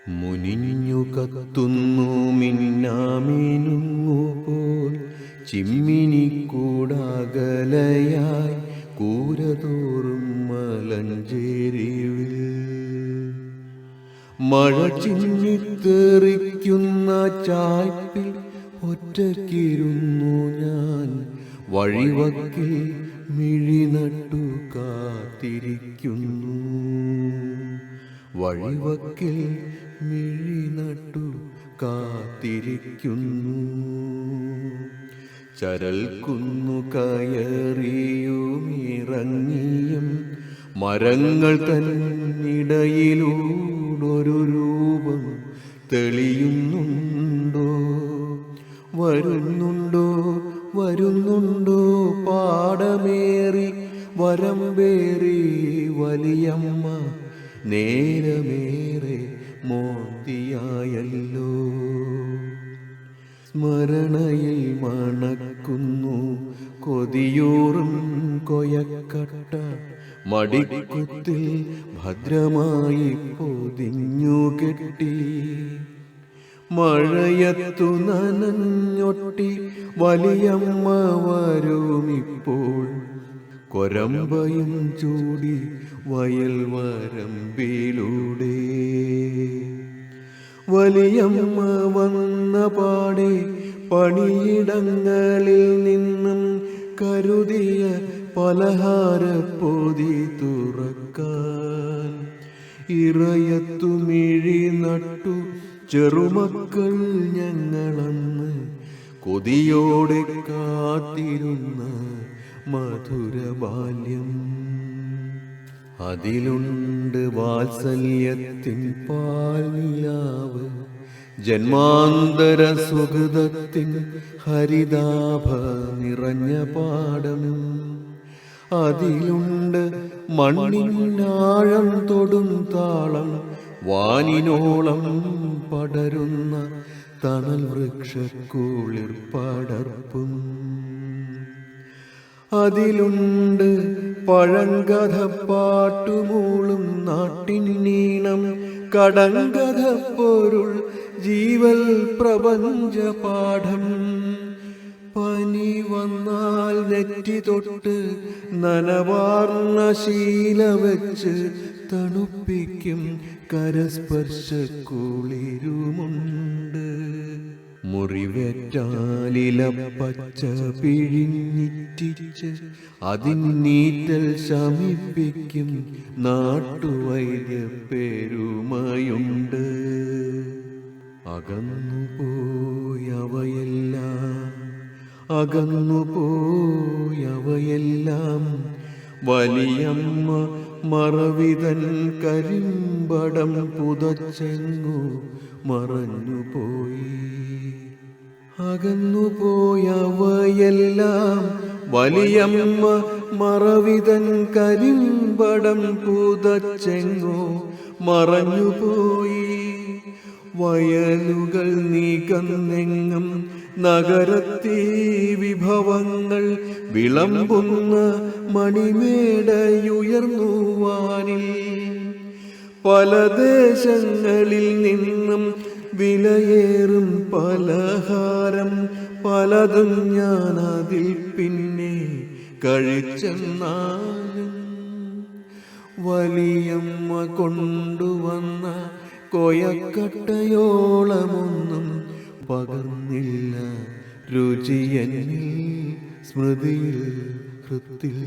മുനിഞ്ഞു കത്തുന്നു മിന്നാമിനുങ്ങുപോൽ ചിമ്മിനിക്കൂടകലയായി കൂരതോറും മലഞ്ചേരിവിൽ മഴ ചിന്നിത്തെറിക്കുന്ന ചായ്പിൽ ഒറ്റയ്ക്കിരുന്നു ഞാൻ വഴിവക്കിൽ മിഴി നട്ടു കാത്തിരിക്കുന്നു. വഴിവക്കിൽ മിഴി നട്ടു കാത്തിരിക്കുന്നു. ചരൽ കുന്നു കയറിയും ഇറങ്ങിയും മരങ്ങൾ തന്നിടയിലൂടൊരു രൂപം തെളിയുന്നുണ്ടോ? വരുന്നുണ്ടോ വരുന്നുണ്ടോ പാടമേറി വരമ്പേറി വലിയമ്മ നേരമേറെ മോന്തിയായല്ലോ. സ്മരണയിൽ മണക്കുന്നു കൊതിയൂറും കൊയക്കട്ട മടിക്കുത്തിൽ ഭദ്രമായി പൊതിഞ്ഞു കെട്ടി. മഴയത്തു നനഞ്ഞൊട്ടി വലിയമ്മ വരുമിപ്പോൾ കൊരമ്പയും ചൂടി വയൽ വരമ്പിലൂടെ. വലിയമ്മ വന്ന പാടെ പണിയിടങ്ങളിൽ നിന്നും കരുതിയ പലഹാരപ്പൊതി തുറക്കാൻ ഇറയത്തു മിഴി നട്ടു ചെറുമക്കൾ ഞങ്ങളന്ന് കൊതിയോടെ കാത്തിരുന്ന മധുരബാല്യം. അതിലുണ്ട് വാത്സല്യത്തിൻ പാൽനിലാവ്, ജന്മാന്തര സുഹൃതത്തിൻ ഹരിതാഭ നിറഞ്ഞ പാടം. അതിലുണ്ട് മണ്ണിനാഴം തൊടും താളം, വാനിനോളം പടരുന്ന തണൽ വൃക്ഷക്കുളിർ പടർപ്പും. അതിലുണ്ട് പഴങ്കഥ പാട്ടുമൂളും നാട്ടിനീണം, കടങ്കഥ പൊരുൾ ജീവൽ പ്രപഞ്ച പാഠം. പനി വന്നാൽ നെറ്റി തൊട്ട് നനവാർന്ന ശീല വെച്ച് തണുപ്പിക്കും കരസ്പർശ കുളിരുമുണ്ട്. മുറിവേറ്റാലില പച്ച പിഴിഞ്ഞിറ്റിച്ച് അതിനീറ്റൽ ശമിപ്പിക്കും നാട്ടുവൈദ്യ പെരുമയുണ്ട്. അകന്നുപോയവയെല്ലാം അകന്നുപോയവയെല്ലാം വലിയമ്മ മറവിതൻ കരിമ്പടം പുതച്ചെങ്ങു മറഞ്ഞുപോയി. അകന്നുപോയവയെല്ലാം വലിയമ്മ മറവിതൻ കരിമ്പടം പുതച്ചെങ്ങു മറഞ്ഞുപോയി. വയലുകൾ നീകന്നെങ്ങും നഗരത്തീ വിഭവങ്ങൾ വിളമ്പുന്ന മണിമേടയുയർന്നു വാനിൽ. പല ദേശങ്ങളിൽ നിന്നും വിലയേറും പലഹാരം പലതും ഞാനതിൽ പിന്നെ കഴിച്ചെന്നാലും വലിയമ്മ കൊണ്ടുവന്ന കൊയക്കട്ടയോളമൊന്നും പകർന്നില്ല രുചിയനിൽ സ്മൃതിയിൽ ഹൃത്തിൽ.